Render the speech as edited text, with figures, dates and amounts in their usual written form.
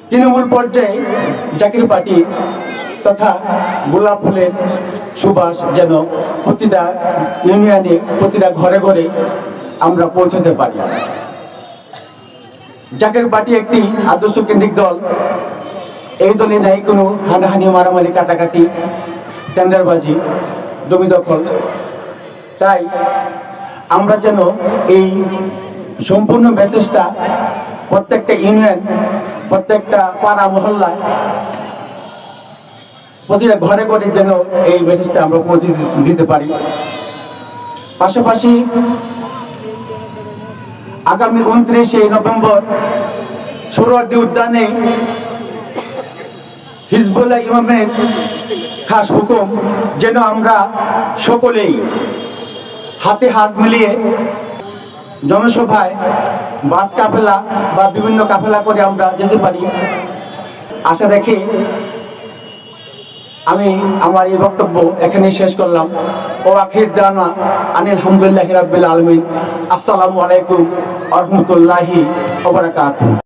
তৃণমূল পর্যায়ে জাকির পার্টি তথা গোলাপ ফুলের সুবাস যেন প্রতিটা ইউনিয়নে, প্রতিটা ঘরে ঘরে আমরা পৌঁছতে পারি। জাকির পার্টি একটি আদর্শ কেন্দ্রিক দল। এই দলে নাই কোনো হানাহানি, মারামারি, কাটাকাটি, টেন্ডারবাজি, জমি দখল। তাই আমরা যেন এই সম্পূর্ণ মেসেজটা প্রত্যেকটা ইউনিয়ন, প্রত্যেকটা পাড়া মহল্লায়, প্রতিটা ঘরে ঘরে যেন এই মেসেজটা আমরা পৌঁছে দিতে পারি। পাশাপাশি আগামী 29শে নভেম্বর সোহরাওয়ার্দী উদ্যানে হিজবুল্লাহ ইমামের খাস হুকুম যেন আমরা সকলেই হাতে হাত মিলিয়ে জনসভায়, বাস কাফেলা বা বিভিন্ন কাফেলা করে আমরা যেতে পারি। আশা রেখে আমি আমার এই বক্তব্য এখানেই শেষ করলাম। ও আখির দাওয়ানা আনিল হামদুলিল্লাহি রাব্বিল আলামিন। আসসালামু আলাইকুম ওয়া রাহমাতুল্লাহি ওয়া বারাকাতুহু।